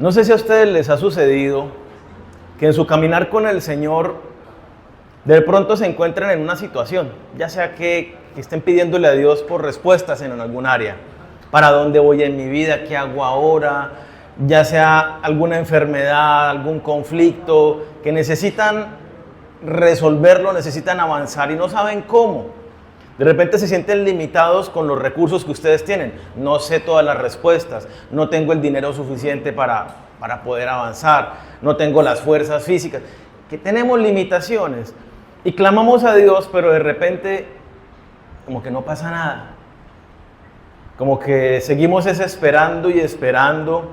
No sé si a ustedes les ha sucedido que en su caminar con el Señor de pronto se encuentran en una situación, ya sea que estén pidiéndole a Dios por respuestas en algún área. ¿Para dónde voy en mi vida? ¿Qué hago ahora? Ya sea alguna enfermedad, algún conflicto, que necesitan resolverlo, necesitan avanzar y no saben cómo. De repente se sienten limitados con los recursos que ustedes tienen. No sé todas las respuestas, no tengo el dinero suficiente para poder avanzar, no tengo las fuerzas físicas, que tenemos limitaciones. Y clamamos a Dios, pero de repente como que no pasa nada. Como que seguimos esperando y esperando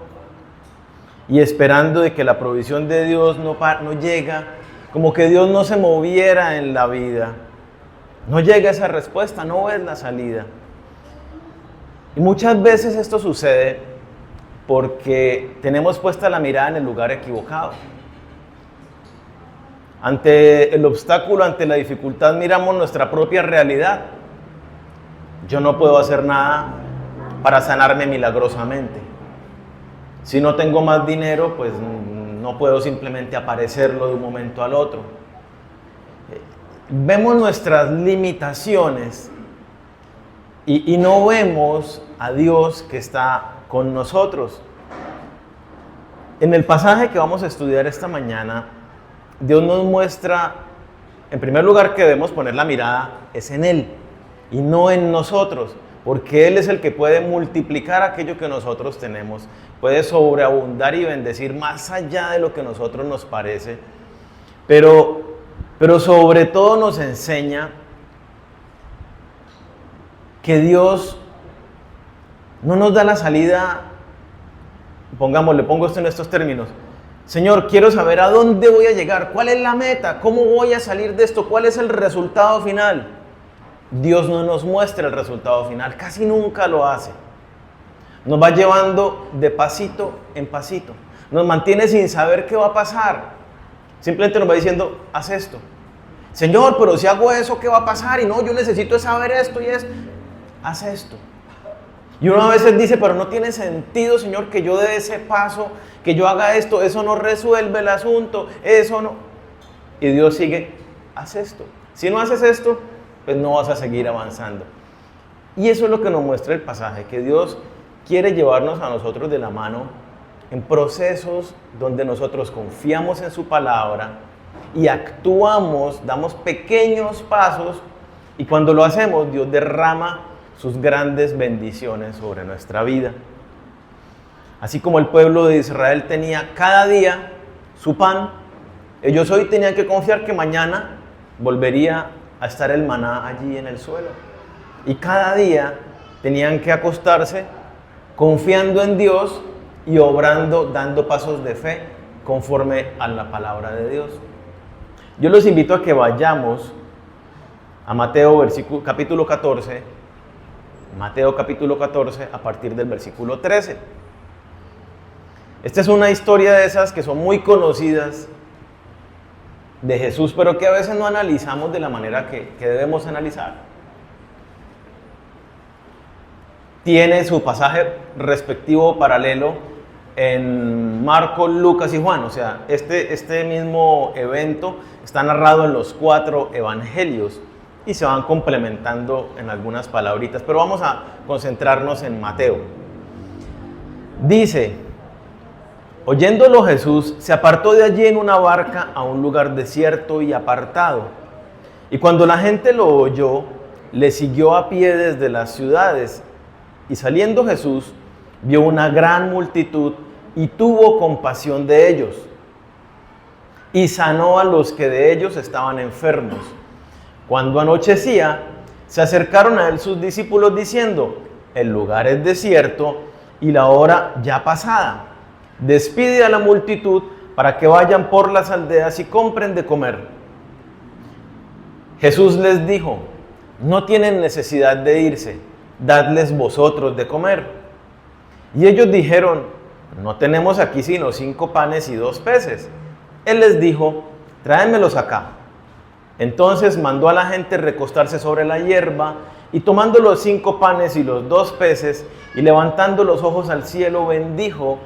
de que la provisión de Dios no llega, como que Dios no se moviera en la vida. No llega esa respuesta, no ves la salida. Y muchas veces esto sucede porque tenemos puesta la mirada en el lugar equivocado. Ante el obstáculo, ante la dificultad, miramos nuestra propia realidad. Yo no puedo hacer nada para sanarme milagrosamente. Si no tengo más dinero, pues no puedo simplemente aparecerlo de un momento al otro. Vemos nuestras limitaciones y no vemos a Dios que está con nosotros. En el pasaje que vamos a estudiar esta mañana, Dios nos muestra, en primer lugar, que debemos poner la mirada es en Él y no en nosotros, porque Él es el que puede multiplicar aquello que nosotros tenemos, puede sobreabundar y bendecir más allá de lo que a nosotros nos parece, pero sobre todo nos enseña que Dios no nos da la salida, le pongo esto en estos términos. Señor, quiero saber a dónde voy a llegar, cuál es la meta, cómo voy a salir de esto, cuál es el resultado final. Dios no nos muestra el resultado final, casi nunca lo hace. Nos va llevando de pasito en pasito, nos mantiene sin saber qué va a pasar. Simplemente nos va diciendo, haz esto. Señor, pero si hago eso, ¿qué va a pasar? Y no, yo necesito saber esto y esto. Haz esto. Y uno a veces dice, pero no tiene sentido, Señor, que yo dé ese paso, que yo haga esto, eso no resuelve el asunto, eso no. Y Dios sigue, haz esto. Si no haces esto, pues no vas a seguir avanzando. Y eso es lo que nos muestra el pasaje, que Dios quiere llevarnos a nosotros de la mano en procesos donde nosotros confiamos en su palabra y actuamos, damos pequeños pasos, y cuando lo hacemos, Dios derrama sus grandes bendiciones sobre nuestra vida. Así como el pueblo de Israel tenía cada día su pan, ellos hoy tenían que confiar que mañana volvería a estar el maná allí en el suelo. Y cada día tenían que acostarse confiando en Dios y obrando, dando pasos de fe conforme a la palabra de Dios. Yo los invito a que vayamos a Mateo capítulo 14, a partir del versículo 13. Esta es una historia de esas que son muy conocidas de Jesús, pero que a veces no analizamos de la manera que debemos analizar. Tiene su pasaje respectivo paralelo en Marcos, Lucas y Juan. O sea, este mismo evento está narrado en los 4 evangelios y se van complementando en algunas palabritas, pero vamos a concentrarnos en Mateo. Dice, oyéndolo Jesús, se apartó de allí en una barca a un lugar desierto y apartado. Y cuando la gente lo oyó, le siguió a pie desde las ciudades. Y saliendo Jesús, vio una gran multitud y tuvo compasión de ellos. Y sanó a los que de ellos estaban enfermos. Cuando anochecía, se acercaron a él sus discípulos diciendo, el lugar es desierto y la hora ya pasada. Despide a la multitud para que vayan por las aldeas y compren de comer. Jesús les dijo, no tienen necesidad de irse, dadles vosotros de comer. Y ellos dijeron, no tenemos aquí sino 5 panes y 2 peces. Él les dijo, tráenmelos acá. Entonces mandó a la gente recostarse sobre la hierba, y tomando los 5 panes y los 2 peces, y levantando los ojos al cielo, bendijo,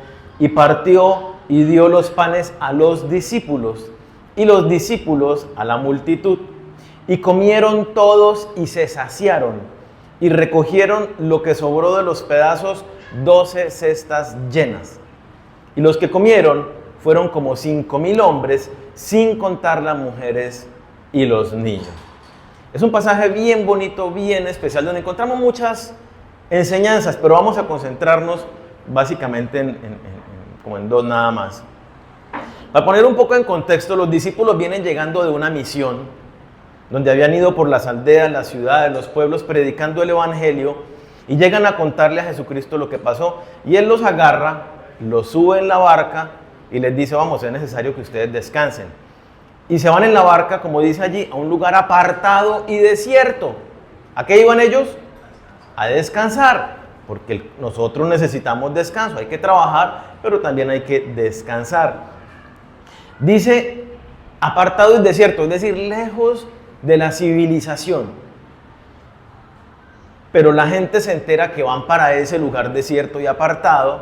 y partió y dio los panes a los discípulos y los discípulos a la multitud. Y comieron todos y se saciaron y recogieron lo que sobró de los pedazos, 12 cestas llenas. Y los que comieron fueron como 5,000 hombres, sin contar las mujeres y los niños. Es un pasaje bien bonito, bien especial, donde encontramos muchas enseñanzas, pero vamos a concentrarnos básicamente como en dos nada más. Para poner un poco en contexto, los discípulos vienen llegando de una misión donde habían ido por las aldeas, las ciudades, los pueblos, predicando el evangelio, y llegan a contarle a Jesucristo lo que pasó, y Él los agarra, los sube en la barca y les dice: vamos, es necesario que ustedes descansen. Y se van en la barca, como dice allí, a un lugar apartado y desierto. ¿A qué iban ellos? A descansar, porque nosotros necesitamos descanso, hay que trabajar, pero también hay que descansar. Dice apartado y desierto, es decir, lejos de la civilización. Pero la gente se entera que van para ese lugar desierto y apartado.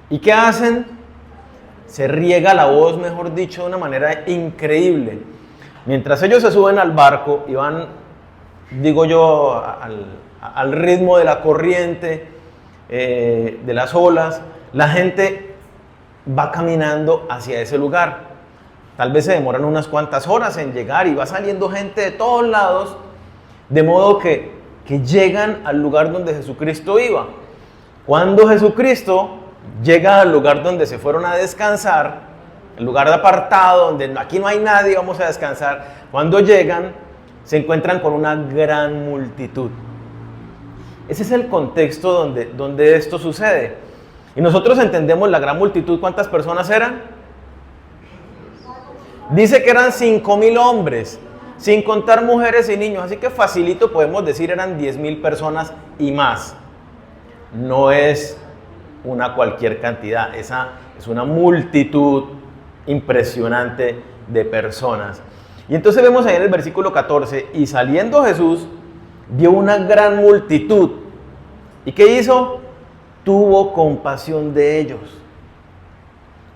¿Y qué hacen? Se riega la voz, mejor dicho, de una manera increíble. Mientras ellos se suben al barco y van, digo yo, al ritmo de la corriente, de las olas, la gente va caminando hacia ese lugar. Tal vez se demoran unas cuantas horas en llegar y va saliendo gente de todos lados, de modo que llegan al lugar donde Jesucristo iba. Cuando Jesucristo llega al lugar donde se fueron a descansar, el lugar de apartado, donde aquí no hay nadie, vamos a descansar. Cuando llegan, se encuentran con una gran multitud. Ese es el contexto donde esto sucede. Y nosotros entendemos la gran multitud. ¿Cuántas personas eran? Dice que eran 5,000 hombres, sin contar mujeres y niños. Así que facilito podemos decir eran 10,000 personas y más. No es una cualquier cantidad, esa es una multitud impresionante de personas. Y entonces vemos ahí en el versículo 14, y saliendo Jesús, vio una gran multitud. ¿Y qué hizo? Tuvo compasión de ellos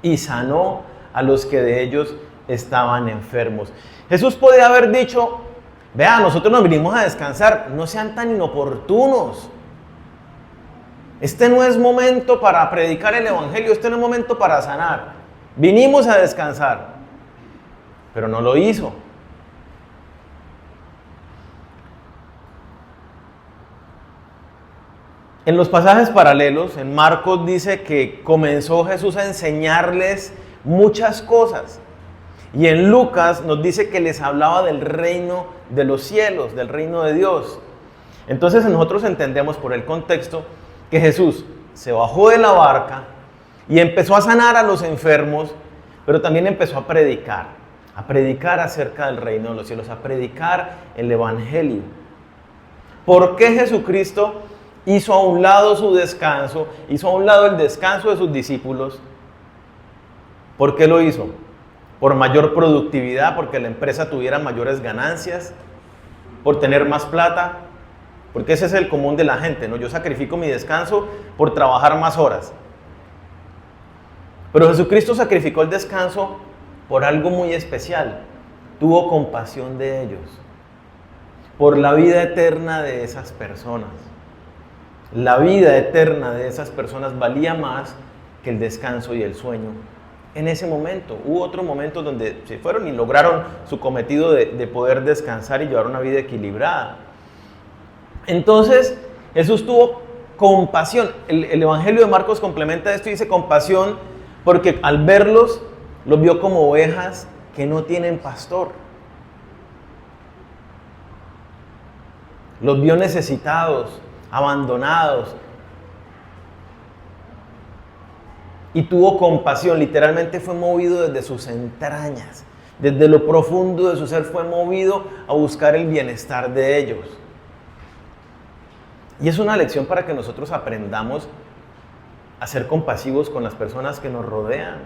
y sanó a los que de ellos estaban enfermos. Jesús podía haber dicho: vea, nosotros nos vinimos a descansar, no sean tan inoportunos. Este no es momento para predicar el evangelio, este no es momento para sanar. Vinimos a descansar. Pero no lo hizo. En los pasajes paralelos, en Marcos dice que comenzó Jesús a enseñarles muchas cosas. Y en Lucas nos dice que les hablaba del reino de los cielos, del reino de Dios. Entonces nosotros entendemos por el contexto que Jesús se bajó de la barca y empezó a sanar a los enfermos, pero también empezó a predicar acerca del reino de los cielos, a predicar el evangelio. ¿Por qué Jesucristo hizo a un lado su descanso, hizo a un lado el descanso de sus discípulos? ¿Por qué lo hizo? ¿Por mayor productividad? ¿Porque la empresa tuviera mayores ganancias? ¿Por tener más plata? Porque ese es el común de la gente, ¿no? Yo sacrifico mi descanso por trabajar más horas. Pero Jesucristo sacrificó el descanso por algo muy especial. Tuvo compasión de ellos, por la vida eterna de esas personas. La vida eterna de esas personas valía más que el descanso y el sueño. En ese momento, hubo otros momentos donde se fueron y lograron su cometido de poder descansar y llevar una vida equilibrada. Entonces, Jesús tuvo compasión. El Evangelio de Marcos complementa esto y dice compasión porque al verlos, los vio como ovejas que no tienen pastor. Los vio necesitados, abandonados. Y tuvo compasión, literalmente fue movido desde sus entrañas, desde lo profundo de su ser fue movido a buscar el bienestar de ellos. Y es una lección para que nosotros aprendamos a ser compasivos con las personas que nos rodean.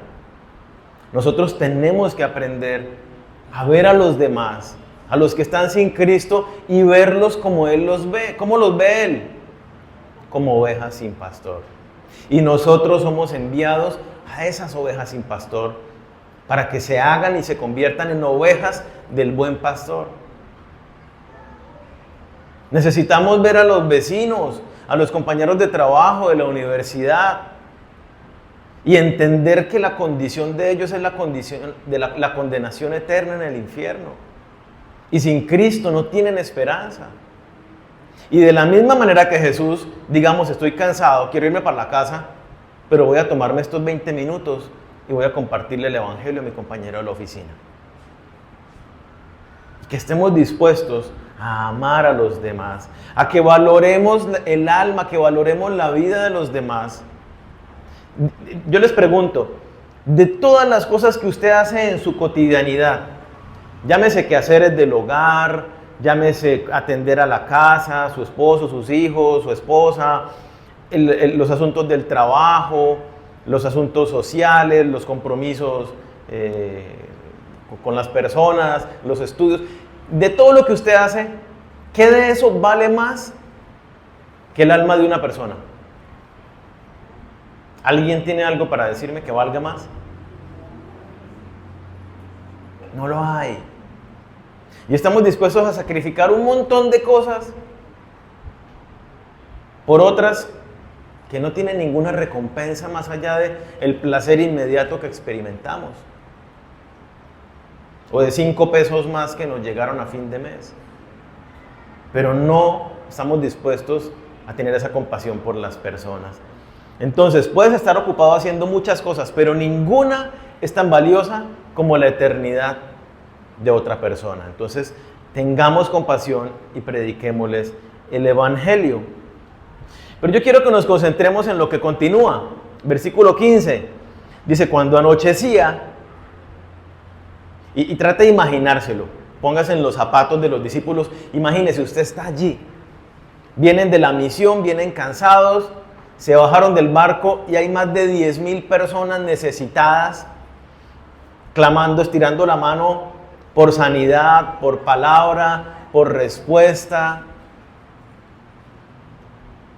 Nosotros tenemos que aprender a ver a los demás, a los que están sin Cristo y verlos como Él los ve. ¿Cómo los ve Él? Como ovejas sin pastor. Y nosotros somos enviados a esas ovejas sin pastor, para que se hagan y se conviertan en ovejas del buen pastor. Necesitamos ver a los vecinos, a los compañeros de trabajo, de la universidad, y entender que la condición de ellos es la condición de la condenación eterna en el infierno. Y sin Cristo no tienen esperanza. Y de la misma manera que Jesús, digamos, estoy cansado, quiero irme para la casa, pero voy a tomarme estos 20 minutos y voy a compartirle el Evangelio a mi compañero de la oficina. Que estemos dispuestos a amar a los demás, a que valoremos el alma, que valoremos la vida de los demás. Yo les pregunto, de todas las cosas que usted hace en su cotidianidad, llámese quehaceres del hogar, llámese atender a la casa, su esposo, sus hijos, su esposa, los asuntos del trabajo, los asuntos sociales, los compromisos con las personas, los estudios, de todo lo que usted hace, ¿qué de eso vale más que el alma de una persona? ¿Alguien tiene algo para decirme que valga más? No lo hay. Y estamos dispuestos a sacrificar un montón de cosas por otras que no tienen ninguna recompensa más allá de el placer inmediato que experimentamos. O de 5 pesos más que nos llegaron a fin de mes. Pero no estamos dispuestos a tener esa compasión por las personas. Entonces, puedes estar ocupado haciendo muchas cosas, pero ninguna es tan valiosa como la eternidad de otra persona. Entonces, tengamos compasión y prediquémosles el Evangelio. Pero yo quiero que nos concentremos en lo que continúa. Versículo 15. Dice, cuando anochecía, y trate de imaginárselo, póngase en los zapatos de los discípulos, imagínese, usted está allí. Vienen de la misión, vienen cansados, se bajaron del barco y hay más de 10,000 personas necesitadas, clamando, estirando la mano por sanidad, por palabra, por respuesta.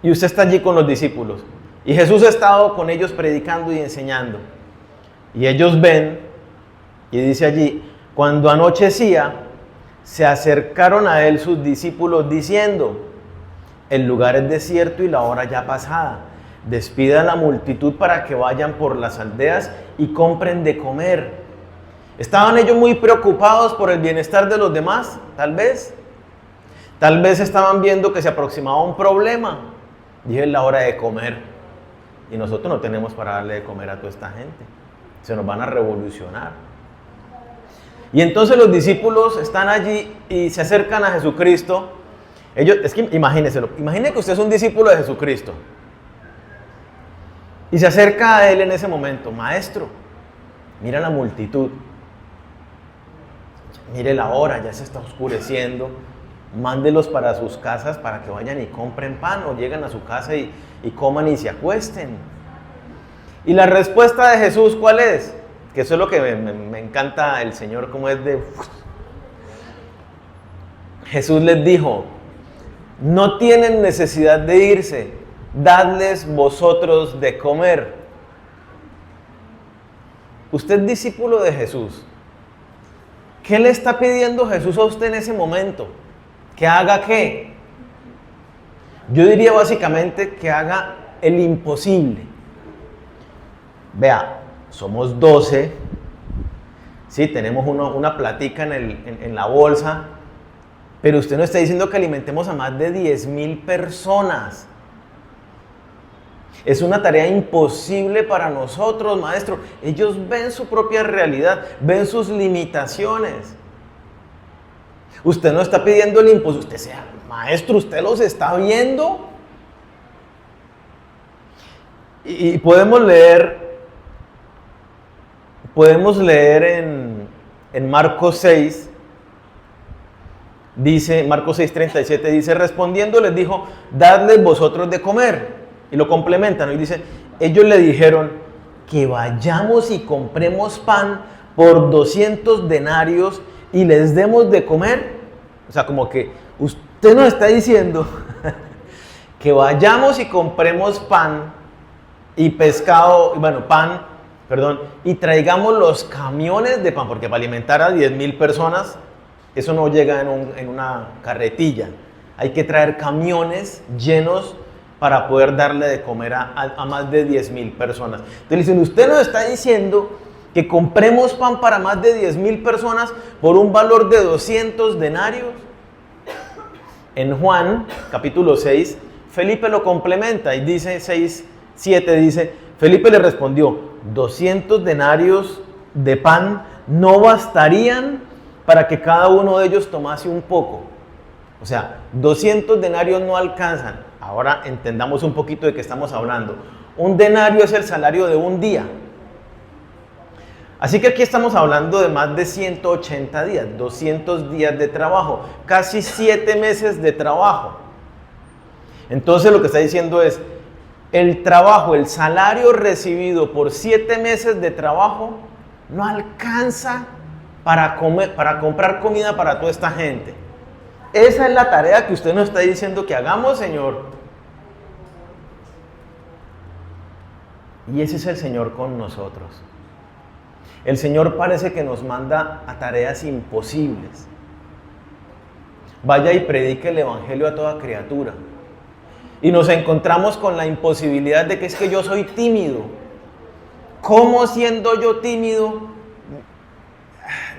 Y usted está allí con los discípulos. Y Jesús ha estado con ellos predicando y enseñando. Y ellos ven, y dice allí, cuando anochecía, se acercaron a él sus discípulos diciendo, el lugar es desierto y la hora ya pasada. Despida a la multitud para que vayan por las aldeas y compren de comer. ¿Estaban ellos muy preocupados por el bienestar de los demás? Tal vez. Tal vez estaban viendo que se aproximaba un problema. Dije, es la hora de comer. Y nosotros no tenemos para darle de comer a toda esta gente. Se nos van a revolucionar. Y entonces los discípulos están allí y se acercan a Jesucristo. Ellos, es que imagínenselo. Imagine que usted es un discípulo de Jesucristo. Y se acerca a él en ese momento. Maestro, mira la multitud. Mire la hora, ya se está oscureciendo. Mándelos para sus casas para que vayan y compren pan o lleguen a su casa y coman y se acuesten. Y la respuesta de Jesús, ¿cuál es? Que eso es lo que me encanta el Señor, como es de... Jesús les dijo, no tienen necesidad de irse, dadles vosotros de comer. Usted es discípulo de Jesús. ¿Qué le está pidiendo Jesús a usted en ese momento? ¿Que haga qué? Yo diría básicamente que haga el imposible. Vea, somos 12, sí, tenemos una platica en la bolsa, pero usted no está diciendo que alimentemos a más de 10,000 personas. Es una tarea imposible para nosotros, maestro. Ellos ven su propia realidad, ven sus limitaciones. Usted no está pidiendo el imposible. Usted sea maestro, usted los está viendo. Y podemos leer en Marcos 6, dice, Marcos 6:37, dice, respondiendo les dijo, dadles vosotros de comer. Y lo complementan, y dice, ellos le dijeron, que vayamos y compremos pan por 200 denarios y les demos de comer. O sea, como que usted nos está diciendo que vayamos y compremos pan y pescado, bueno, pan, perdón, y traigamos los camiones de pan, porque para alimentar a 10,000 personas, eso no llega en una carretilla. Hay que traer camiones llenos para poder darle de comer a más de 10,000 personas. Entonces dicen, usted nos está diciendo que compremos pan para más de 10,000 personas por un valor de 200 denarios. En Juan, capítulo 6, Felipe lo complementa y dice 6:7, dice, Felipe le respondió, 200 denarios de pan no bastarían para que cada uno de ellos tomase un poco. O sea, 200 denarios no alcanzan. Ahora entendamos un poquito de qué estamos hablando. Un denario es el salario de un día. Así que aquí estamos hablando de más de 180 días, 200 días de trabajo, casi 7 meses de trabajo. Entonces lo que está diciendo es, el trabajo, el salario recibido por 7 meses de trabajo no alcanza para comprar comida para toda esta gente. Esa es la tarea que usted nos está diciendo que hagamos, Señor. Y ese es el Señor con nosotros. El Señor parece que nos manda a tareas imposibles. Vaya y predique el Evangelio a toda criatura. Y nos encontramos con la imposibilidad de que es que yo soy tímido. ¿Cómo siendo yo tímido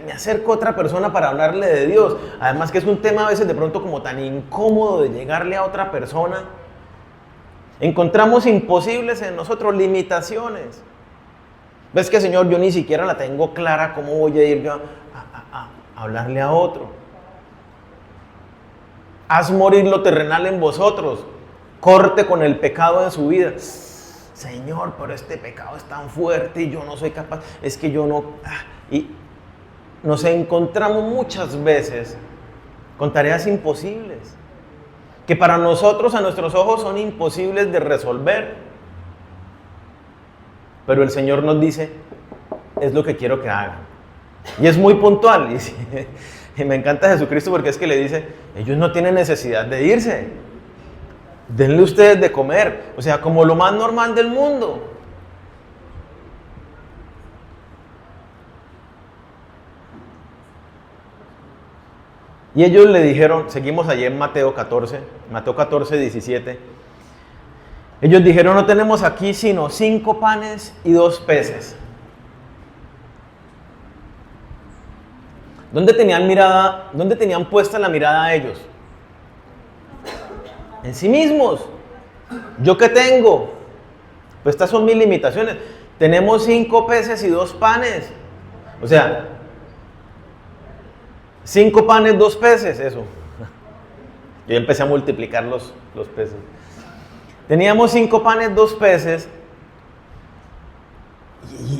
me acerco a otra persona para hablarle de Dios? Además que es un tema a veces de pronto como tan incómodo de llegarle a otra persona. Encontramos imposibles en nosotros, limitaciones. ¿Ves que, Señor, yo ni siquiera la tengo clara cómo voy a ir yo a hablarle a otro? Haz morir lo terrenal en vosotros. Corte con el pecado en su vida. Señor, pero este pecado es tan fuerte y yo no soy capaz. Es que yo no... Y nos encontramos muchas veces con tareas imposibles, que para nosotros, a nuestros ojos, son imposibles de resolver. Pero el Señor nos dice, es lo que quiero que hagan. Y es muy puntual. Y me encanta Jesucristo porque es que le dice, ellos no tienen necesidad de irse. Denle ustedes de comer. O sea, como lo más normal del mundo. Y ellos le dijeron, seguimos allí en Mateo 14, 17. Ellos dijeron, no tenemos aquí sino 5 panes y 2 peces. ¿Dónde tenían puesta la mirada ellos? En sí mismos. ¿Yo qué tengo? Pues estas son mis limitaciones. Tenemos 5 peces y 2 panes. O sea, 5 panes, 2 peces, eso. Yo empecé a multiplicar los peces. Teníamos 5 panes, 2 peces.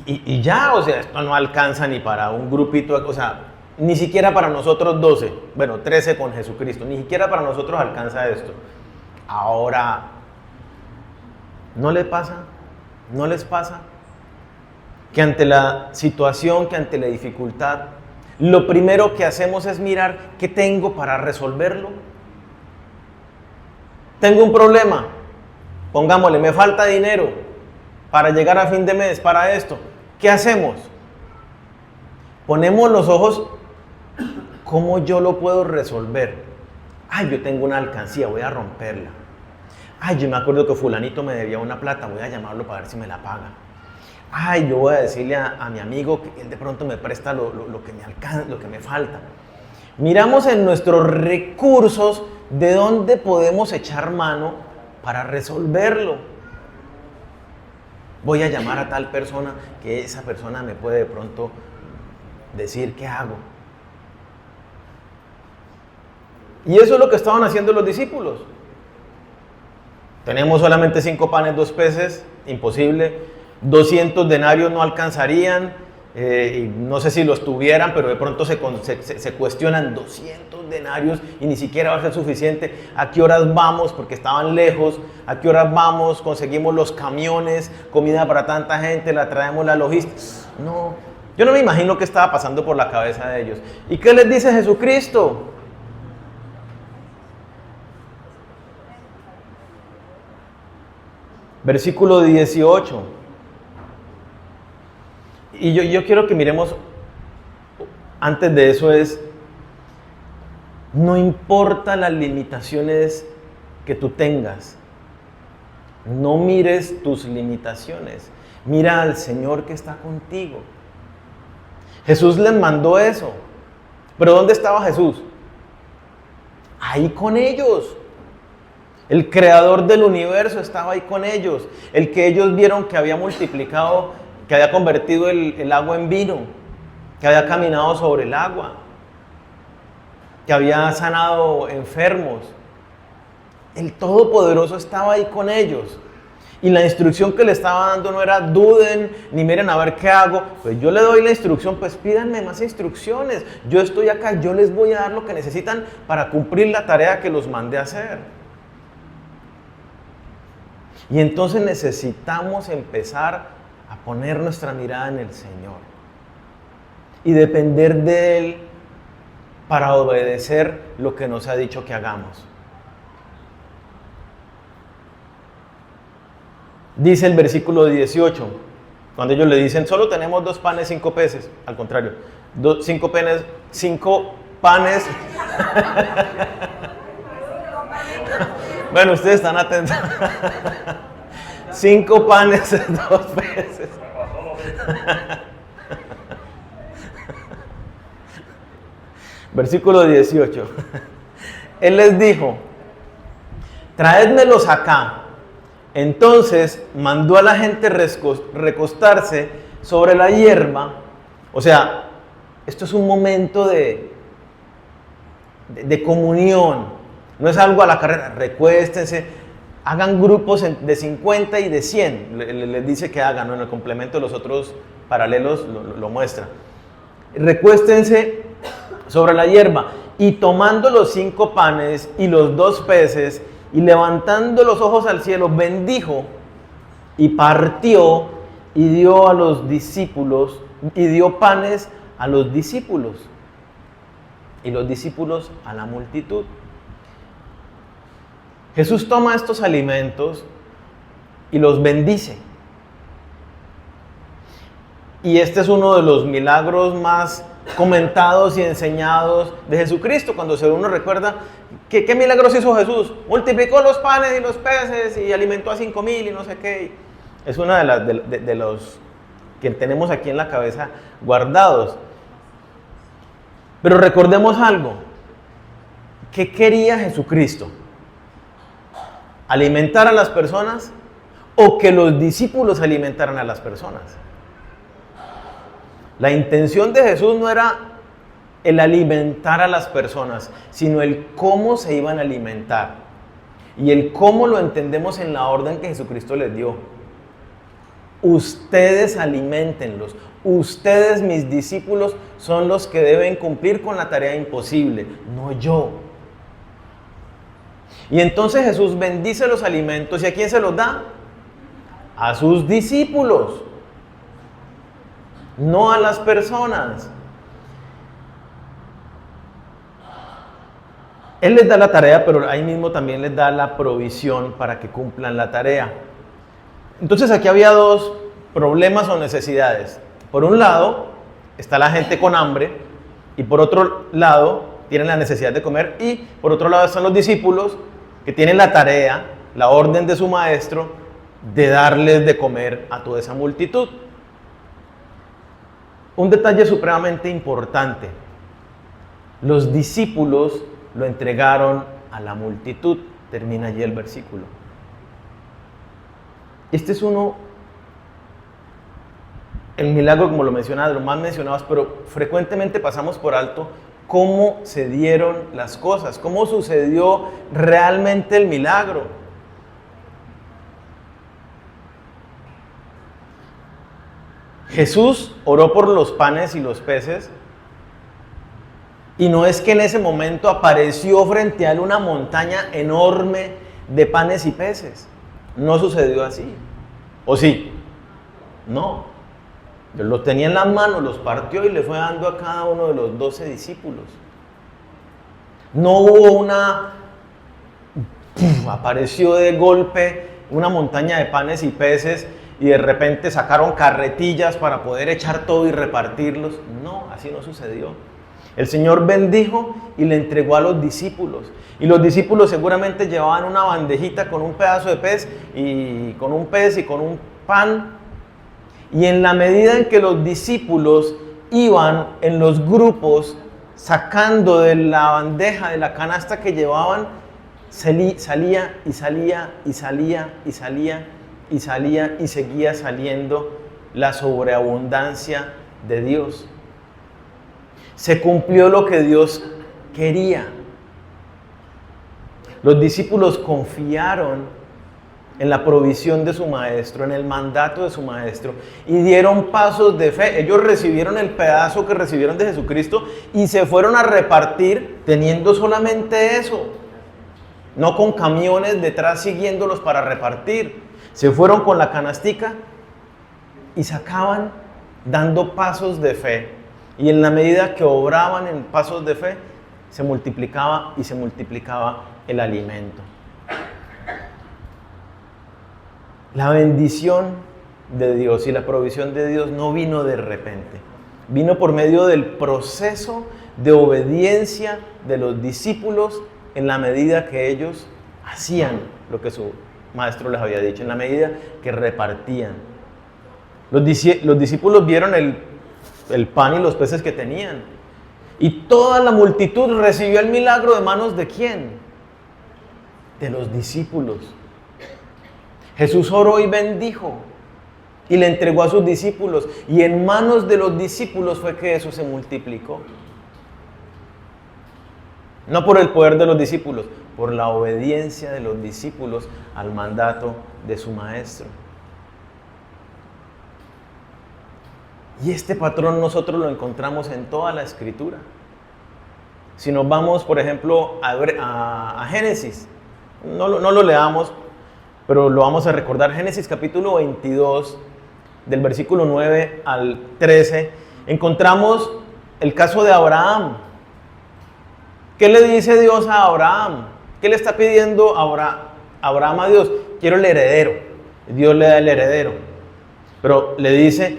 Y ya, o sea, esto no alcanza ni para un grupito, o sea, ni siquiera para nosotros 12, bueno, 13 con Jesucristo, ni siquiera para nosotros alcanza esto. Ahora, ¿no les pasa que ante la situación, que ante la dificultad, lo primero que hacemos es mirar qué tengo para resolverlo? Tengo un problema, pongámosle, me falta dinero para llegar a fin de mes, para esto. ¿Qué hacemos? Ponemos los ojos, ¿cómo yo lo puedo resolver? Ay, yo tengo una alcancía, voy a romperla. Ay, yo me acuerdo que fulanito me debía una plata, voy a llamarlo para ver si me la paga. Ay, yo voy a decirle a mi amigo que él de pronto me presta lo que me alcanza, lo que me falta. Miramos en nuestros recursos de dónde podemos echar mano para resolverlo. Voy a llamar a tal persona que esa persona me puede de pronto decir qué hago. Y eso es lo que estaban haciendo los discípulos. Tenemos solamente 5 panes, 2 peces, imposible. 200 denarios no alcanzarían, y no sé si los tuvieran, pero de pronto se cuestionan 200 denarios y ni siquiera va a ser suficiente. ¿A qué horas vamos? Porque estaban lejos. ¿A qué horas vamos? Conseguimos los camiones, comida para tanta gente, la traemos, la logística. No, yo no me imagino qué estaba pasando por la cabeza de ellos. ¿Y qué les dice Jesucristo? Versículo 18. Y yo quiero que miremos, antes de eso no importa las limitaciones que tú tengas, no mires tus limitaciones, mira al Señor que está contigo. Jesús les mandó eso, pero ¿dónde estaba Jesús? Ahí con ellos. El creador del universo estaba ahí con ellos, el que ellos vieron que había multiplicado, que había convertido el agua en vino, que había caminado sobre el agua, que había sanado enfermos. El Todopoderoso estaba ahí con ellos. Y la instrucción que le estaba dando no era duden, ni miren a ver qué hago. Pues yo le doy la instrucción, pues pídanme más instrucciones. Yo estoy acá, yo les voy a dar lo que necesitan para cumplir la tarea que los mandé a hacer. Y entonces necesitamos empezar a poner nuestra mirada en el Señor y depender de Él para obedecer lo que nos ha dicho que hagamos. Dice el versículo 18, cuando ellos le dicen, solo tenemos 2 panes, 5 peces. Al contrario, 5 panes. Bueno, ustedes están atentos. 5 panes, 2 peces. Versículo 18. Él les dijo, traédmelos acá. Entonces mandó a la gente recostarse sobre la hierba. O sea, esto es un momento de comunión. No es algo a la carrera. Recuéstense, hagan grupos de 50 y de 100. Les dice que hagan, ¿no? En el complemento de los otros paralelos lo muestra. Recuéstense sobre la hierba. Y tomando los 5 panes y los 2 peces, y levantando los ojos al cielo, bendijo y partió y dio a los discípulos, y dio panes a los discípulos, y los discípulos a la multitud. Jesús toma estos alimentos y los bendice. Y este es uno de los milagros más comentados y enseñados de Jesucristo. Cuando uno recuerda ¿qué milagros hizo Jesús? Multiplicó los panes y los peces y alimentó a 5,000 y no sé qué. Es una de los que tenemos aquí en la cabeza guardados. Pero recordemos algo. ¿Qué quería Jesucristo? ¿Alimentar a las personas o que los discípulos alimentaran a las personas? La intención de Jesús no era el alimentar a las personas, sino el cómo se iban a alimentar. Y el cómo lo entendemos en la orden que Jesucristo les dio. Ustedes aliméntenlos. Ustedes, mis discípulos, son los que deben cumplir con la tarea imposible, no yo. Y entonces Jesús bendice los alimentos. ¿Y a quién se los da? A sus discípulos, no a las personas. Él les da la tarea, pero ahí mismo también les da la provisión para que cumplan la tarea. Entonces aquí había 2 problemas o necesidades. Por un lado está la gente con hambre y por otro lado tienen la necesidad de comer, y por otro lado están los discípulos que tienen la tarea, la orden de su maestro de darles de comer a toda esa multitud. Un detalle supremamente importante: los discípulos lo entregaron a la multitud. Termina allí el versículo. Este es el milagro, como lo mencionaba, de los más mencionados, pero frecuentemente pasamos por alto cómo se dieron las cosas, cómo sucedió realmente el milagro. Jesús oró por los panes y los peces, y no es que en ese momento apareció frente a él una montaña enorme de panes y peces. No sucedió así. ¿O sí? No. Él los tenía en las manos, los partió y le fue dando a cada uno de los 12 discípulos. No hubo apareció de golpe una montaña de panes y peces y de repente sacaron carretillas para poder echar todo y repartirlos. No, así no sucedió. El Señor bendijo y le entregó a los discípulos. Y los discípulos seguramente llevaban una bandejita con un pedazo de pez y con un pan. Y en la medida en que los discípulos iban en los grupos sacando de la bandeja, de la canasta que llevaban, salía y salía y salía y salía y salía y seguía saliendo la sobreabundancia de Dios. Se cumplió lo que Dios quería. Los discípulos confiaron en la provisión de su maestro, en el mandato de su maestro, y dieron pasos de fe. Ellos recibieron el pedazo que recibieron de Jesucristo y se fueron a repartir teniendo solamente eso, no con camiones detrás siguiéndolos para repartir. Se fueron con la canastica y sacaban dando pasos de fe, y en la medida que obraban en pasos de fe, se multiplicaba y se multiplicaba el alimento. La bendición de Dios y la provisión de Dios no vino de repente. Vino por medio del proceso de obediencia de los discípulos en la medida que ellos hacían lo que su maestro les había dicho, en la medida que repartían. Los discípulos vieron el pan y los peces que tenían. Y toda la multitud recibió el milagro de manos ¿de quién? De los discípulos. Jesús oró y bendijo y le entregó a sus discípulos, y en manos de los discípulos fue que eso se multiplicó. No por el poder de los discípulos, por la obediencia de los discípulos al mandato de su maestro. Y este patrón nosotros lo encontramos en toda la Escritura. Si nos vamos, por ejemplo, a Génesis, no lo leamos, pero lo vamos a recordar. Génesis capítulo 22, del versículo 9 al 13, encontramos el caso de Abraham. ¿Qué le dice Dios a Abraham? ¿Qué le está pidiendo Abraham a Dios? Quiero el heredero. Dios le da el heredero. Pero le dice,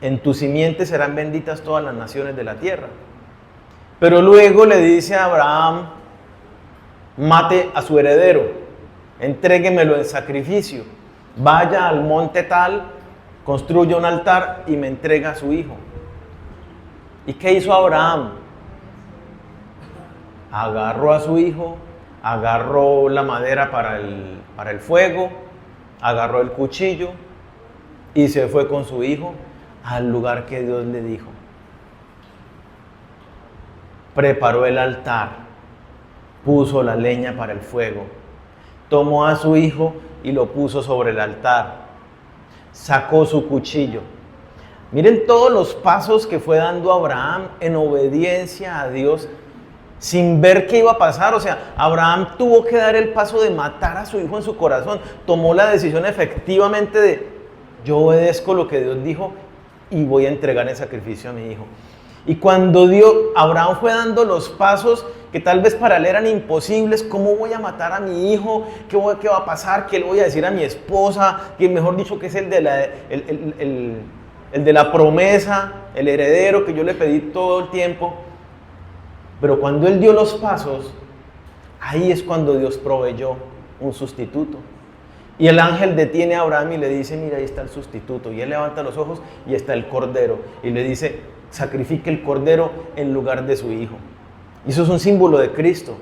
en tu simiente serán benditas todas las naciones de la tierra. Pero luego le dice a Abraham, mate a su heredero. Entréguemelo en sacrificio, vaya al monte tal, construya un altar y me entrega a su hijo. ¿Y qué hizo Abraham? Agarró a su hijo, agarró la madera para el fuego, agarró el cuchillo y se fue con su hijo al lugar que Dios le dijo. Preparó el altar, puso la leña para el fuego, tomó a su hijo y lo puso sobre el altar. Sacó su cuchillo. Miren todos los pasos que fue dando Abraham en obediencia a Dios, sin ver qué iba a pasar. O sea, Abraham tuvo que dar el paso de matar a su hijo en su corazón. Tomó la decisión efectivamente de, yo obedezco lo que Dios dijo y voy a entregar en sacrificio a mi hijo. Y cuando Abraham fue dando los pasos que tal vez para él eran imposibles, ¿cómo voy a matar a mi hijo? ¿Qué va a pasar? ¿Qué le voy a decir a mi esposa? Que mejor dicho que es el de la promesa, el heredero que yo le pedí todo el tiempo. Pero cuando él dio los pasos, ahí es cuando Dios proveyó un sustituto. Y el ángel detiene a Abraham y le dice, mira, ahí está el sustituto. Y él levanta los ojos y está el cordero. Y le dice, sacrifique el cordero en lugar de su hijo. Y eso es un símbolo de Cristo.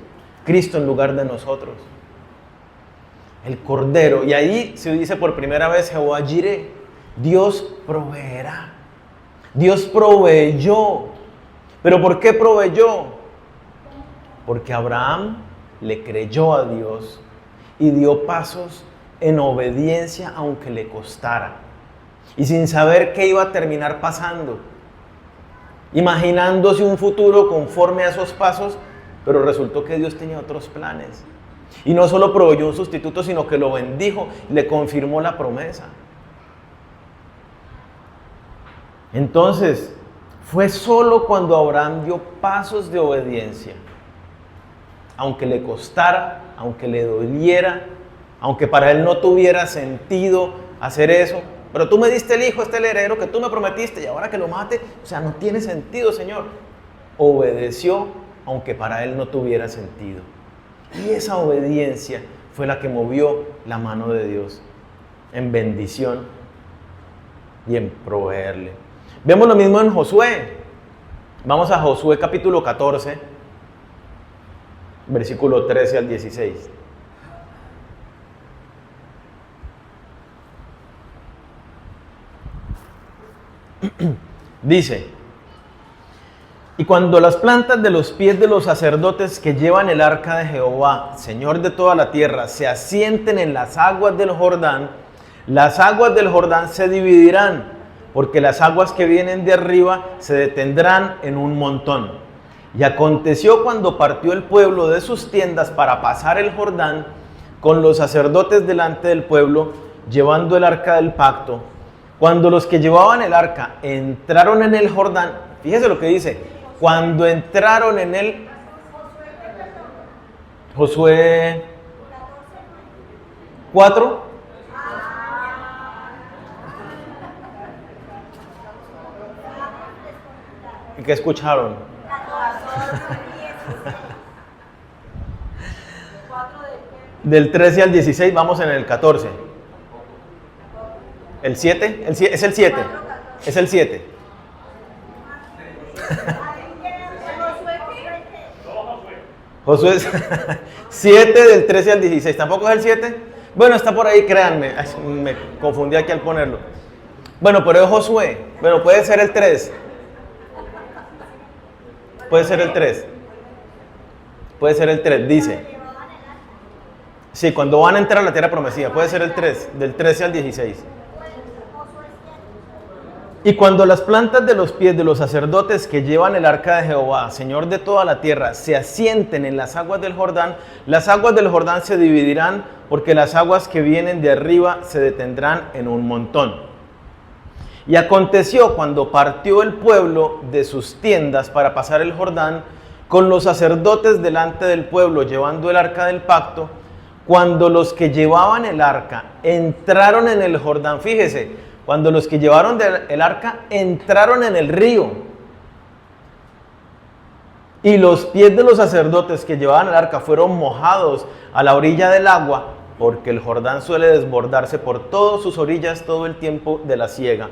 Cristo en lugar de nosotros. El cordero. Y ahí se dice por primera vez, Jehová Jireh. Dios proveerá. Dios proveyó. ¿Pero por qué proveyó? Porque Abraham le creyó a Dios y dio pasos en obediencia aunque le costara. Y sin saber qué iba a terminar pasando. Imaginándose un futuro conforme a esos pasos, pero resultó que Dios tenía otros planes. Y no solo proveyó un sustituto, sino que lo bendijo, le confirmó la promesa. Entonces, fue solo cuando Abraham dio pasos de obediencia, aunque le costara, aunque le doliera, aunque para él no tuviera sentido hacer eso, pero tú me diste el hijo, este es el heredero que tú me prometiste y ahora que lo mate, o sea, no tiene sentido, Señor. Obedeció, aunque para él no tuviera sentido. Y esa obediencia fue la que movió la mano de Dios en bendición y en proveerle. Vemos lo mismo en Josué. Vamos a Josué capítulo 14, versículo 13 al 16. Dice: y cuando las plantas de los pies de los sacerdotes que llevan el arca de Jehová, Señor de toda la tierra, se asienten en las aguas del Jordán, las aguas del Jordán se dividirán, porque las aguas que vienen de arriba se detendrán en un montón. Y aconteció cuando partió el pueblo de sus tiendas para pasar el Jordán, con los sacerdotes delante del pueblo, llevando el arca del pacto, cuando los que llevaban el arca entraron en el Jordán, fíjese lo que dice, cuando entraron en el Josué 4. ¿Y qué escucharon? Del 13 al 16, vamos en el 14. ¿El 7? Es el 7. Es el 7. Josué 7 del 13 al 16. ¿Tampoco es el 7? Bueno, está por ahí, créanme. Ay, me confundí aquí al ponerlo. Bueno, pero es Josué. Bueno, puede ser el 3. Puede ser el 3. Puede ser el 3, dice. Sí, cuando van a entrar a la tierra prometida. Puede ser el 3, del 13 al 16. Y cuando las plantas de los pies de los sacerdotes que llevan el arca de Jehová, Señor de toda la tierra, se asienten en las aguas del Jordán, las aguas del Jordán se dividirán, porque las aguas que vienen de arriba se detendrán en un montón. Y aconteció cuando partió el pueblo de sus tiendas para pasar el Jordán, con los sacerdotes delante del pueblo llevando el arca del pacto, cuando los que llevaban el arca entraron en el Jordán, fíjese, cuando los que llevaron el arca entraron en el río, y los pies de los sacerdotes que llevaban el arca fueron mojados a la orilla del agua, porque el Jordán suele desbordarse por todas sus orillas todo el tiempo de la siega.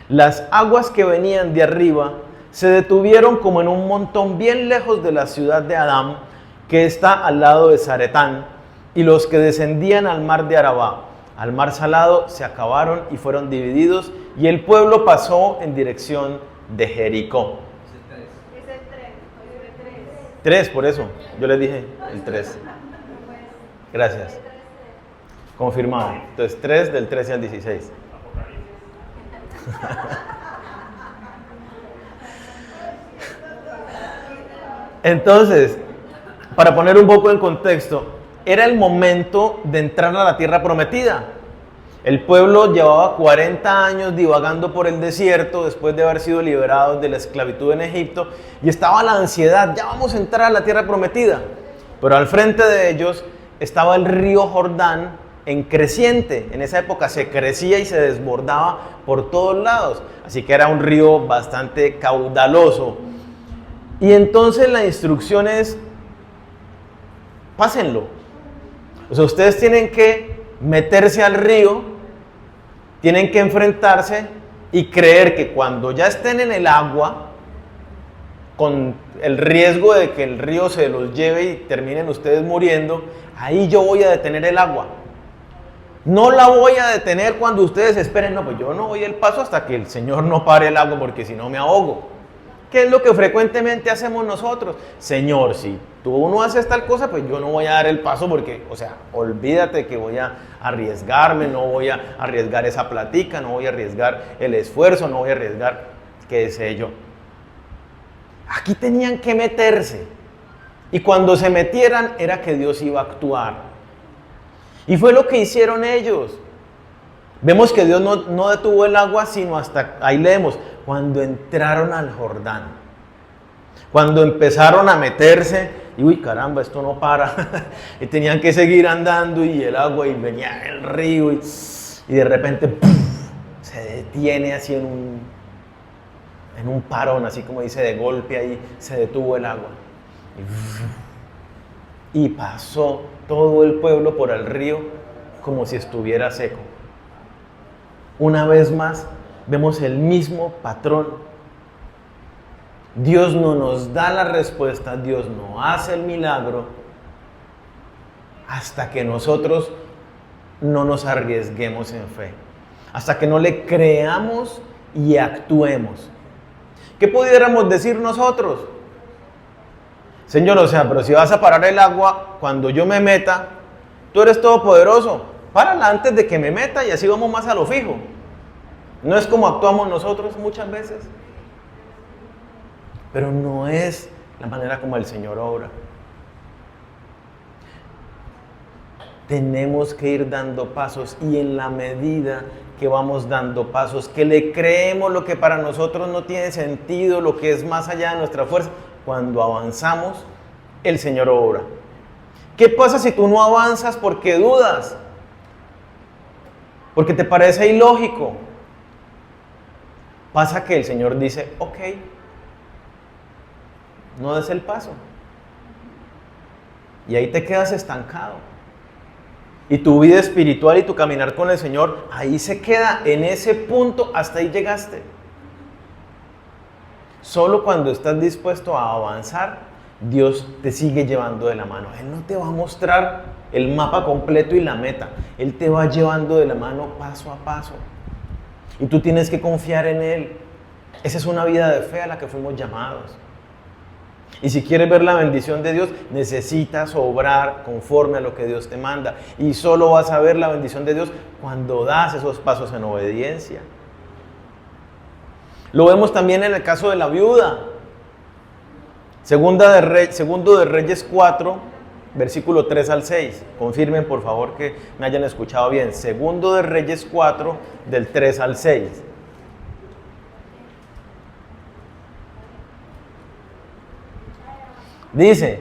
Las aguas que venían de arriba se detuvieron como en un montón bien lejos de la ciudad de Adám, que está al lado de Zaretán, y los que descendían al mar de Arabá, al mar salado, se acabaron y fueron divididos, y el pueblo pasó en dirección de Jericó. Es el 3. 3, por eso, yo les dije el 3. Gracias. Confirmado. Entonces 3 del 13 al 16. Entonces, para poner un poco en contexto, era el momento de entrar a la tierra prometida. El pueblo llevaba 40 años divagando por el desierto después de haber sido liberados de la esclavitud en Egipto, y estaba la ansiedad, ya vamos a entrar a la tierra prometida. Pero al frente de ellos estaba el río Jordán en creciente. En esa época se crecía y se desbordaba por todos lados, así que era un río bastante caudaloso. Y entonces la instrucción es: pásenlo. O sea, ustedes tienen que meterse al río, tienen que enfrentarse y creer que cuando ya estén en el agua, con el riesgo de que el río se los lleve y terminen ustedes muriendo, ahí yo voy a detener el agua. No la voy a detener cuando ustedes esperen, no, pues yo no voy el paso hasta que el Señor no pare el agua, porque si no me ahogo. ¿Qué es lo que frecuentemente hacemos nosotros? Señor, si tú no haces tal cosa, pues yo no voy a dar el paso porque, o sea, olvídate que voy a arriesgarme, no voy a arriesgar esa platica, no voy a arriesgar el esfuerzo, no voy a arriesgar, qué sé yo. Aquí tenían que meterse. Y cuando se metieran era que Dios iba a actuar. Y fue lo que hicieron ellos. Vemos que Dios no detuvo el agua, sino hasta, ahí leemos, cuando entraron al Jordán. Cuando empezaron a meterse, y uy, caramba, esto no para. Y tenían que seguir andando, y el agua, y venía el río, y de repente ¡puf!, se detiene así en un parón, así como dice, de golpe ahí se detuvo el agua. Y pasó todo el pueblo por el río como si estuviera seco. Una vez más, vemos el mismo patrón. Dios no nos da la respuesta, Dios no hace el milagro hasta que nosotros no nos arriesguemos en fe, hasta que no le creamos y actuemos. ¿Qué pudiéramos decir nosotros? Señor, o sea, pero si vas a parar el agua cuando yo me meta, tú eres todopoderoso, párala antes de que me meta y así vamos más a lo fijo. ¿No es como actuamos nosotros muchas veces? Pero no es la manera como el Señor obra. Tenemos que ir dando pasos, y en la medida que vamos dando pasos, que le creemos lo que para nosotros no tiene sentido, lo que es más allá de nuestra fuerza, cuando avanzamos, el Señor obra. ¿Qué pasa si tú no avanzas porque dudas? Porque te parece ilógico. Pasa que el Señor dice, ok, no des el paso. Y ahí te quedas estancado. Y tu vida espiritual y tu caminar con el Señor, ahí se queda, en ese punto, hasta ahí llegaste. Solo cuando estás dispuesto a avanzar, Dios te sigue llevando de la mano. Él no te va a mostrar el mapa completo y la meta. Él te va llevando de la mano paso a paso. Y tú tienes que confiar en Él. Esa es una vida de fe a la que fuimos llamados. Y si quieres ver la bendición de Dios, necesitas obrar conforme a lo que Dios te manda. Y solo vas a ver la bendición de Dios cuando das esos pasos en obediencia. Lo vemos también en el caso de la viuda. Segundo de Reyes 4, versículo 3 al 6. Confirmen por favor que me hayan escuchado bien. Segundo de Reyes 4, del 3 al 6. Dice,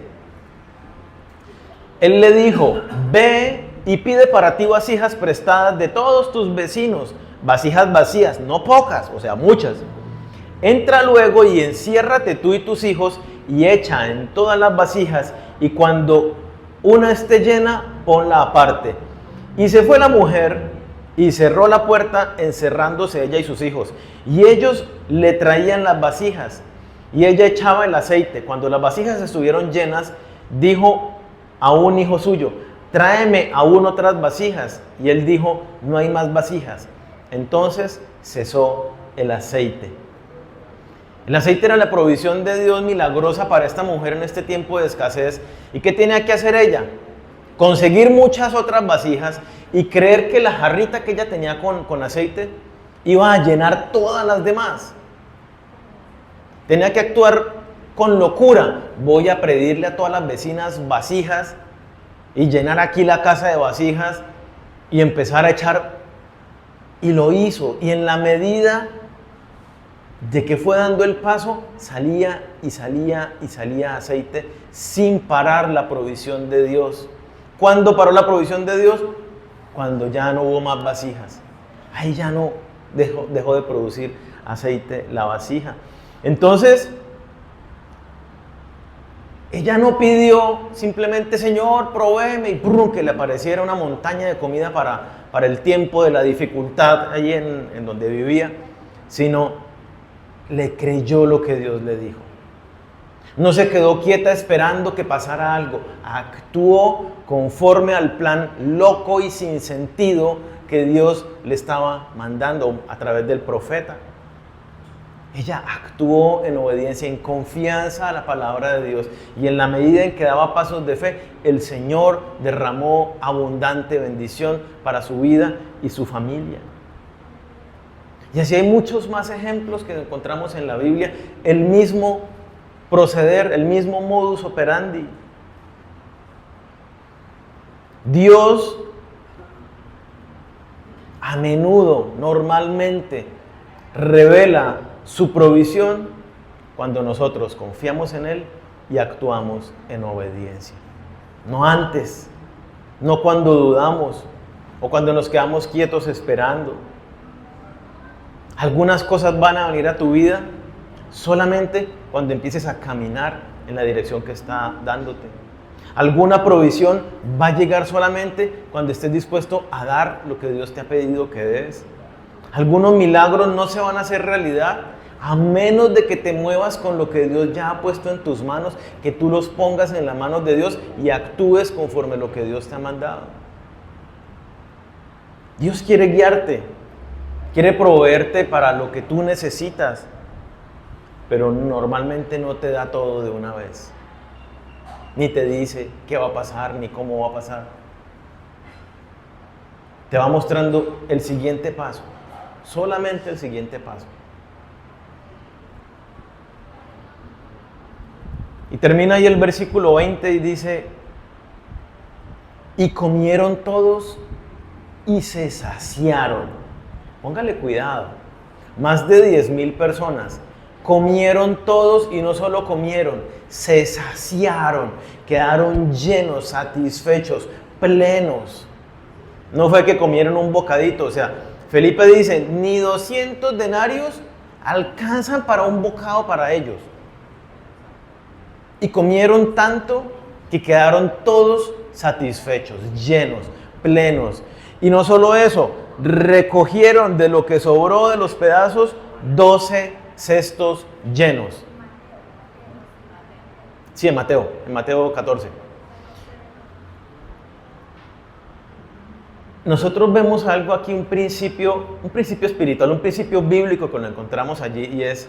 él le dijo, ve y pide para ti vasijas prestadas de todos tus vecinos, vasijas vacías, no pocas, o sea, muchas. Entra luego y enciérrate tú y tus hijos y echa en todas las vasijas, y cuando una esté llena, ponla aparte. Y se fue la mujer y cerró la puerta, encerrándose ella y sus hijos. Y ellos le traían las vasijas, y ella echaba el aceite. Cuando las vasijas estuvieron llenas, dijo a un hijo suyo, tráeme aún otras vasijas. Y él dijo, no hay más vasijas. Entonces cesó el aceite. El aceite era la provisión de Dios milagrosa para esta mujer en este tiempo de escasez. ¿Y qué tenía que hacer ella? Conseguir muchas otras vasijas y creer que la jarrita que ella tenía con aceite iba a llenar todas las demás. Tenía que actuar con locura. Voy a pedirle a todas las vecinas vasijas y llenar aquí la casa de vasijas y empezar a echar. Y lo hizo. Y en la medida de que fue dando el paso, salía y salía y salía aceite sin parar la provisión de Dios. ¿Cuándo paró la provisión de Dios? Cuando ya no hubo más vasijas. Ahí ya no dejó de producir aceite la vasija. Entonces, ella no pidió simplemente, Señor, provéeme, y que le apareciera una montaña de comida para el tiempo de la dificultad allí en donde vivía, sino le creyó lo que Dios le dijo. No se quedó quieta esperando que pasara algo, actuó conforme al plan loco y sin sentido que Dios le estaba mandando a través del profeta. Ella actuó en obediencia, en confianza a la palabra de Dios, y en la medida en que daba pasos de fe, el Señor derramó abundante bendición para su vida y su familia. Y así hay muchos más ejemplos que encontramos en la Biblia, el mismo proceder, el mismo modus operandi. Dios a menudo, normalmente, revela su provisión cuando nosotros confiamos en Él y actuamos en obediencia. No antes, no cuando dudamos o cuando nos quedamos quietos esperando. Algunas cosas van a venir a tu vida solamente cuando empieces a caminar en la dirección que está dándote. Alguna provisión va a llegar solamente cuando estés dispuesto a dar lo que Dios te ha pedido que des. Algunos milagros no se van a hacer realidad a menos de que te muevas con lo que Dios ya ha puesto en tus manos, que tú los pongas en las manos de Dios y actúes conforme lo que Dios te ha mandado. Dios quiere guiarte, quiere proveerte para lo que tú necesitas, pero normalmente no te da todo de una vez. Ni te dice qué va a pasar, ni cómo va a pasar. Te va mostrando el siguiente paso, solamente el siguiente paso. Y termina ahí el versículo 20 y dice, y comieron todos y se saciaron. Póngale cuidado, más de 10,000 personas. Comieron todos y no solo comieron, se saciaron, quedaron llenos, satisfechos, plenos. No fue que comieron un bocadito, o sea, Felipe dice, ni 200 denarios alcanzan para un bocado para ellos. Y comieron tanto que quedaron todos satisfechos, llenos, plenos. Y no solo eso, recogieron de lo que sobró de los pedazos 12 cestos llenos. Sí, en Mateo 14. Nosotros vemos algo aquí, un principio espiritual, un principio bíblico que lo encontramos allí, y es,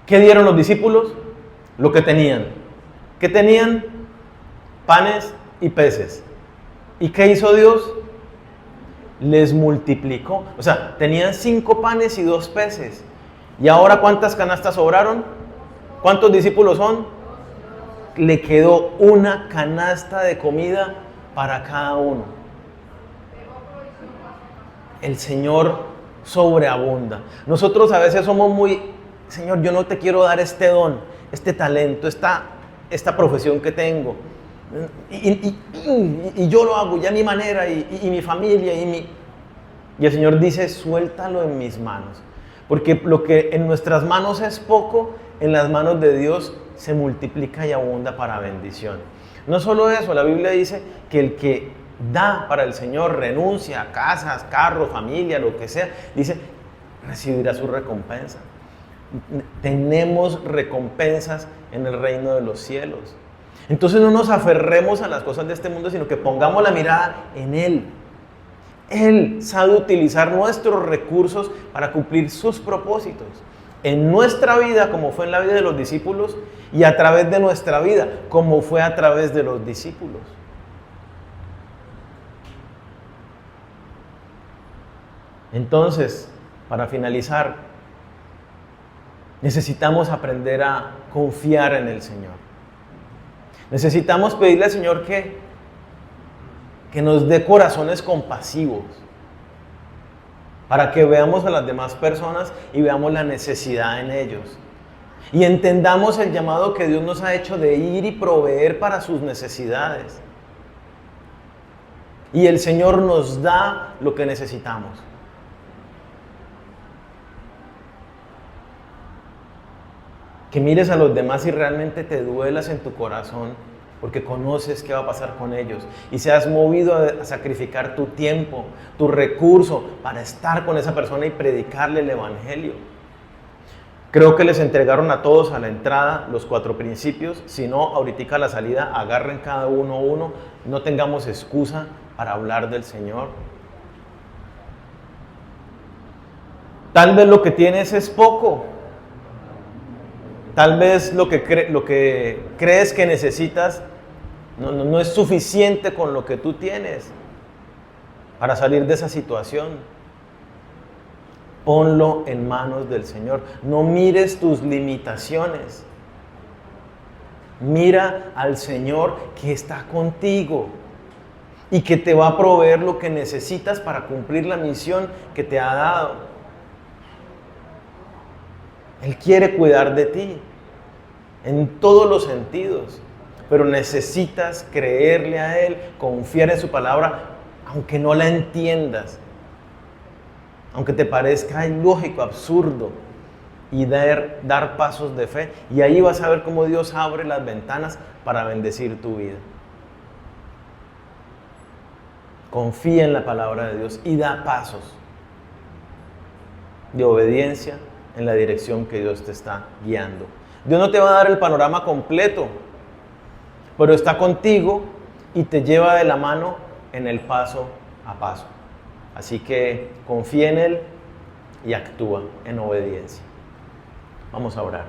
¿qué dieron los discípulos? Lo que tenían. ¿Qué tenían? Panes y peces. ¿Y qué hizo Dios? Les multiplicó. O sea, tenían 5 panes y 2 peces. ¿Y ahora cuántas canastas sobraron? ¿Cuántos discípulos son? Le quedó una canasta de comida para cada uno. El Señor sobreabunda. Nosotros a veces somos muy, Señor, yo no te quiero dar este don, este talento, esta profesión que tengo. Y yo lo hago ya a mi manera, y mi familia, y el Señor dice, suéltalo en mis manos. Porque lo que en nuestras manos es poco, en las manos de Dios se multiplica y abunda para bendición. No solo eso, la Biblia dice que el que da para el Señor, renuncia a casas, carros, familia, lo que sea, dice, recibirá su recompensa. Tenemos recompensas en el reino de los cielos. Entonces no nos aferremos a las cosas de este mundo, sino que pongamos la mirada en Él. Él sabe utilizar nuestros recursos para cumplir sus propósitos en nuestra vida, como fue en la vida de los discípulos, y a través de nuestra vida, como fue a través de los discípulos. Entonces, para finalizar, necesitamos aprender a confiar en el Señor. Necesitamos pedirle al Señor que nos dé corazones compasivos, para que veamos a las demás personas y veamos la necesidad en ellos. Y entendamos el llamado que Dios nos ha hecho de ir y proveer para sus necesidades. Y el Señor nos da lo que necesitamos. Que mires a los demás y realmente te duelas en tu corazón, porque conoces qué va a pasar con ellos, y seas movido a sacrificar tu tiempo, tu recurso, para estar con esa persona y predicarle el Evangelio. Creo que les entregaron a todos a la entrada los 4 principios. Si no, ahorita a la salida agarren cada uno. No tengamos excusa para hablar del Señor. Tal vez lo que tienes es poco. Tal vez lo que crees que necesitas no es suficiente con lo que tú tienes para salir de esa situación. Ponlo en manos del Señor. No mires tus limitaciones. Mira al Señor que está contigo y que te va a proveer lo que necesitas para cumplir la misión que te ha dado. Él quiere cuidar de ti en todos los sentidos, pero necesitas creerle a Él, confiar en su palabra, aunque no la entiendas, aunque te parezca ilógico, absurdo, y dar pasos de fe. Y ahí vas a ver cómo Dios abre las ventanas para bendecir tu vida. Confía en la palabra de Dios y da pasos de obediencia en la dirección que Dios te está guiando. Dios no te va a dar el panorama completo, pero está contigo y te lleva de la mano en el paso a paso. Así que confía en Él y actúa en obediencia. Vamos a orar.